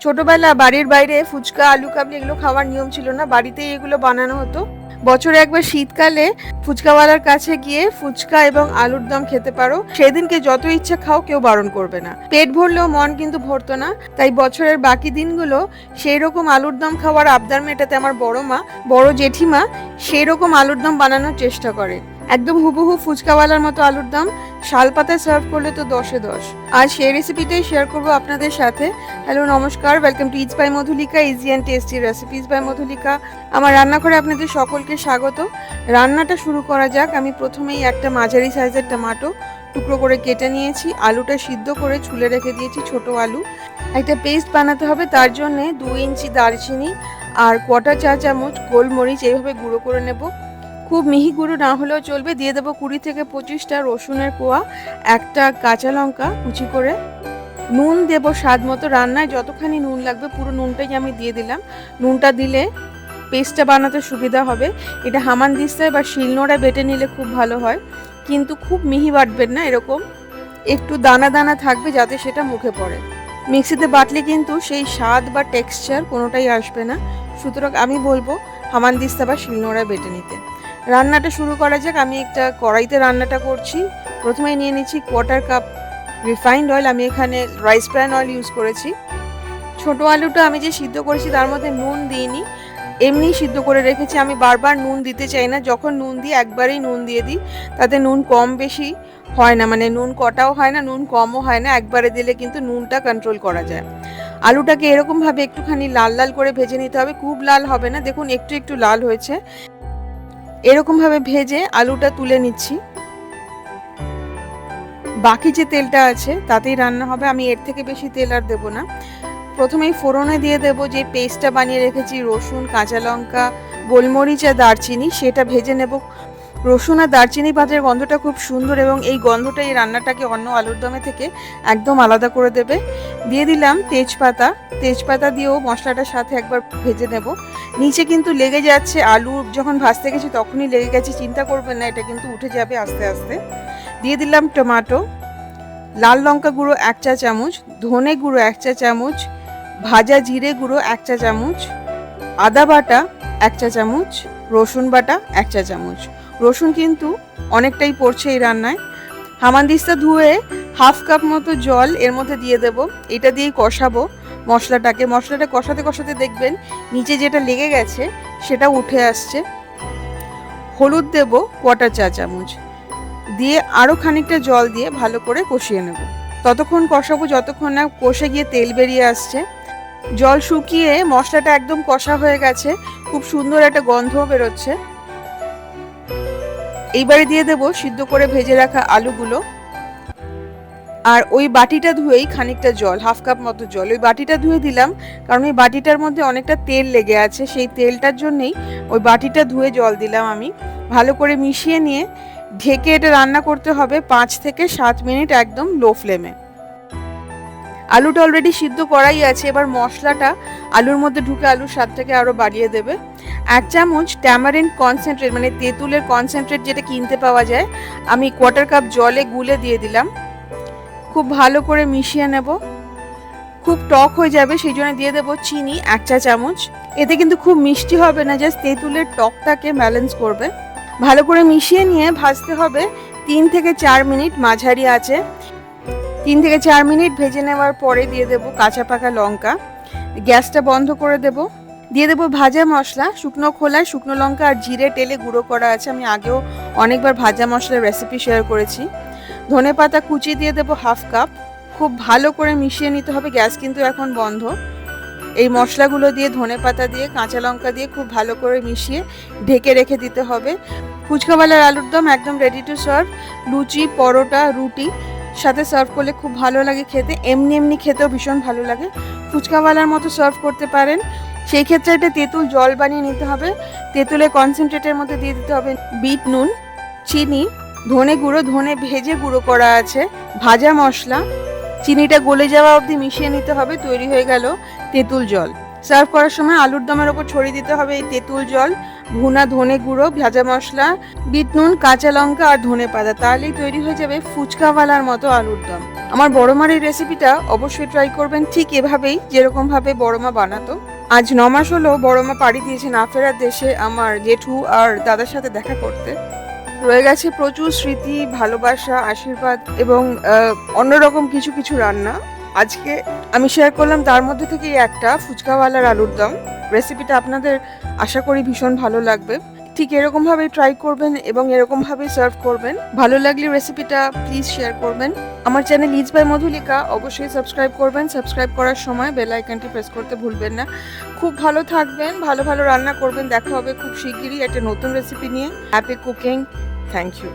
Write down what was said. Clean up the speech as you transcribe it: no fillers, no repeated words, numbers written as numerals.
ছোটবেলা বাড়ির বাইরে ফুচকা, আলু কাবলি এগুলো খাওয়ার নিয়ম ছিল না, বাড়িতেই এগুলো বানানো হতো। বছরে একবার শীতকালে ফুচকাওয়ালার কাছে গিয়ে ফুচকা এবং আলুর দম খেতে পারো। সেদিনকে যত ইচ্ছা খাও, কেউ বারণ করবে না। পেট ভরলেও মন কিন্তু ভরতো না, তাই বছরের বাকি দিনগুলো সেই রকম আলুর দম খাওয়ার আবদার মেটাতে আমার বড় মা, বড় জেঠিমা সেই রকম আলুর দম বানানোর চেষ্টা করে। একদম হুবহু ফুচকাওয়ালার মতো আলুর দম শাল পাতায় সার্ভ করলে তো 10-এ 10। আজ সেই রেসিপিটাই শেয়ার করবো আপনাদের সাথে। হ্যালো, নমস্কার, welcome to eats by Madhulika, easy and tasty recipes by Madhulika. আমার রান্নাঘরে আপনাদের সকলকে স্বাগত। রান্নাটা শুরু করা যাক। আমি প্রথমেই একটা মাঝারি সাইজের টমেটো টুকরো করে কেটে নিয়েছি। আলুটা সিদ্ধ করে ছুলে রেখে দিয়েছি, ছোট আলু। একটা পেস্ট বানাতে হবে, তার জন্যে 2 ইঞ্চি দারচিনি আর 1/4 চা চামচ গোলমরিচ এইভাবে গুঁড়ো করে নেব। খুব মিহি গুঁড়ো না হলেও চলবে। দিয়ে দেবো 20 থেকে 25টা রসুনের কোয়া, একটা কাঁচা লঙ্কা কুচি করে। নুন দেবো স্বাদ মতো। রান্নায় যতখানি নুন লাগবে পুরো নুনটাই আমি দিয়ে দিলাম। নুনটা দিলে পেস্টটা বানাতে সুবিধা হবে। এটা হামানদিস্তায় বা শিলনোড়ায় বেটে নিলে খুব ভালো হয়, কিন্তু খুব মিহি বাটবেন না, এরকম একটু দানা দানা থাকবে যাতে সেটা মুখে পড়ে। মিক্সিতে বাটলে কিন্তু সেই স্বাদ বা টেক্সচার কোনোটাই আসবে না, সুতরাং আমি বলবো হামানদিস্তা বা শিলনোড়ায় বেটে নিতে। রান্নাটা শুরু করা যাক। আমি একটা কড়াইতে রান্নাটা করছি। প্রথমে নিয়ে নিচ্ছি 1/4 কাপ রিফাইন্ড অয়েল। আমি এখানে রাইস ব্র্যান অয়েল ইউজ করেছি। ছোট আলুটা আমি যে সিদ্ধ করেছি তার মধ্যে নুন দিইনি, এমনি সিদ্ধ করে রেখেছি। আমি বারবার নুন দিতে চাই না, যখন নুন দিই একবারেই নুন দিয়ে দিই, তাতে নুন কম বেশি হয় না, মানে নুন কটাও হয় না, নুন কমও হয় না। একবারে দিলে কিন্তু নুনটা কন্ট্রোল করা যায়। আলুটাকে এরকমভাবে একটুখানি লাল লাল করে ভেজে নিতে হবে, খুব লাল হবে না। দেখুন একটু একটু লাল হয়েছে। এরকমভাবে ভেজে আলুটা তুলে নিচ্ছি। বাকি যে তেলটা আছে তাতেই রান্না হবে, আমি এর থেকে বেশি তেল আর দেবো না। প্রথমেই ফোড়নে দিয়ে দেবো যে পেস্টটা বানিয়ে রেখেছি, রসুন, কাঁচা লঙ্কা, গোলমরিচ আর দারচিনি, সেটা ভেজে নেব। রসুন আর দারচিনি ভাজার গন্ধটা খুব সুন্দর, এবং এই গন্ধটা এই রান্নাটাকে অন্য আলুর দমে থেকে একদম আলাদা করে দেবে। দিয়ে দিলাম তেজপাতা। তেজপাতা দিয়েও মশলাটার সাথে একবার ভেজে নেব। নিচে কিন্তু লেগে যাচ্ছে, আলু যখন ভাজতে গেছি তখনই লেগে গেছে, চিন্তা করবেন না, এটা কিন্তু উঠে যাবে আস্তে আস্তে। দিয়ে দিলাম টমেটো, লাল লঙ্কা গুঁড়ো 1 চা চামচ, ধনে গুঁড়ো 1 চা চামচ, ভাজা জিরে গুঁড়ো 1 চা চামচ, আদা বাটা 1 চা চামচ, রসুন বাটা 1 চা চামচ। রসুন কিন্তু অনেকটাই পড়ছে এই রান্নায়। হামানদিস্তা ধুয়ে 1/2 কাপ মতো জল এর মধ্যে দিয়ে দেব। এটা দিয়েই কষাবো মশলাটাকে। মশলাটা কষাতে কষাতে দেখবেন নিচে যেটা লেগে গেছে সেটা উঠে আসছে। হলুদ দেব 1/4 চা চামচ, দিয়ে আরও খানিকটা জল দিয়ে ভালো করে কষিয়ে নেব। ততক্ষণ কষাবো যতক্ষণ না কষে গিয়ে তেল বেরিয়ে আসছে। জল শুকিয়ে মশলাটা একদম কষা হয়ে গেছে, খুব সুন্দর একটা গন্ধও বেরোচ্ছে। এইবারে দিয়ে দেবো সিদ্ধ করে ভেজে রাখা আলুগুলো, আর ওই বাটিটা ধুয়েই খানিকটা জল, 1/2 কাপ মতো জল ওই বাটিটা ধুয়ে দিলাম, কারণ ওই বাটিটার মধ্যে অনেকটা তেল লেগে আছে, সেই তেলটার জন্যেই ওই বাটিটা ধুয়ে জল দিলাম আমি। ভালো করে মিশিয়ে নিয়ে ঢেকে এটা রান্না করতে হবে 5 থেকে 7 মিনিট একদম লো ফ্লেমে। আলুটা অলরেডি সিদ্ধ করাই আছে, এবার মশলাটা আলুর মধ্যে ঢুকে আলুর স্বাদটাকে আরও বাড়িয়ে দেবে। 1 চামচ ট্যামারিন্ড কনসেন্ট্রেট, মানে তেঁতুলের কনসেন্ট্রেট যেটা কিনতে পাওয়া যায়, আমি 1/4 কাপ জলে গুলে দিয়ে দিলাম। খুব ভালো করে মিশিয়ে নেব। খুব টক হয়ে যাবে, সেই জন্য দিয়ে দেবো চিনি 1 চা চামচ। এতে কিন্তু খুব মিষ্টি হবে না, জাস্ট তেঁতুলের টকটাকে ব্যালেন্স করবে। ভালো করে মিশিয়ে নিয়ে ভাজতে হবে 3 থেকে 4 মিনিট মাঝারি আঁচে। 3 থেকে 4 মিনিট ভেজে নেওয়ার পরে দিয়ে দেবো কাঁচা পাকা লঙ্কা। গ্যাসটা বন্ধ করে দেব। দিয়ে দেবো ভাজা মশলা, শুকনো খোলায় শুকনো লঙ্কা আর জিরে টেলে গুঁড়ো করা আছে। আমি আগেও অনেকবার ভাজা মশলার রেসিপি শেয়ার করেছি। ধনে পাতা কুচি দিয়ে দেবো 1/2 কাপ। খুব ভালো করে মিশিয়ে নিতে হবে, গ্যাস কিন্তু এখন বন্ধ। এই মশলাগুলো দিয়ে, ধনে পাতা দিয়ে, কাঁচা লঙ্কা দিয়ে খুব ভালো করে মিশিয়ে ঢেকে রেখে দিতে হবে। ফুচকাওয়ালার আলুর দম একদম রেডি টু সার্ভ। লুচি, পরোটা, রুটি সাথে সার্ভ করলে খুব ভালো লাগে খেতে, এমনি এমনি খেতেও ভীষণ ভালো লাগে। ফুচকাওয়ালার মতো সার্ভ করতে পারেন। সেই ক্ষেত্রে একটা তেঁতুল জল বানিয়ে নিতে হবে। তেঁতুলের কনসেন্ট্রেটের মধ্যে দিয়ে দিতে হবে বিট নুন, চিনি, ধনে গুঁড়ো, ধনে ভেজে গুঁড়ো করা আছে, ভাজা মশলা। চিনিটা গলে যাওয়া অবধি মিশিয়ে নিতে হবে। তৈরি হয়ে গেল তেঁতুল জল। সার্ভ করার সময় আলুর দমের ওপর ছড়িয়ে দিতে হবে এই তেঁতুল জল। ভুনা ধনে গুঁড়ো, ভাজা মশলা, বিট নুন, কাঁচা লঙ্কা আর ধনে পাতা, তাহলেই তৈরি হয়ে যাবে ফুচকাওয়ালার মতো আলুর দম। আমার বড় মার এই রেসিপিটা অবশ্যই ট্রাই করবেন ঠিক এভাবেই, যেরকম ভাবে বড় মা বানাতো। আজ 9 মাস হলো বড় মা পাড়ি দিয়েছেন আফেরার দেশে আমার জেঠু আর দাদার সাথে দেখা করতে। রয়ে গেছে প্রচুর স্মৃতি, ভালোবাসা, আশীর্বাদ এবং অন্যরকম কিছু কিছু রান্না। আজকে আমি শেয়ার করলাম তার মধ্যে থেকে একটা ফুচকাওয়ালার আলুর দম। রেসিপিটা আপনাদের আশা করি ভীষণ ভালো লাগবে। ঠিক এরকম ভাবে ট্রাই করবেন এবং এরকম ভাবে সার্ভ করবেন। ভালো লাগলে রেসিপিটা প্লিজ শেয়ার করবেন। আমার চ্যানেল ইটস বাই মধুলিকা অবশ্যই সাবস্ক্রাইব করবেন। সাবস্ক্রাইব করার সময় বেল আইকনটি প্রেস করতে ভুলবেন না। খুব ভালো থাকবেন, ভালো ভালো রান্না করবেন। দেখা হবে খুব শিগগিরই একটা নতুন রেসিপি নিয়ে। Happy cooking. Thank you.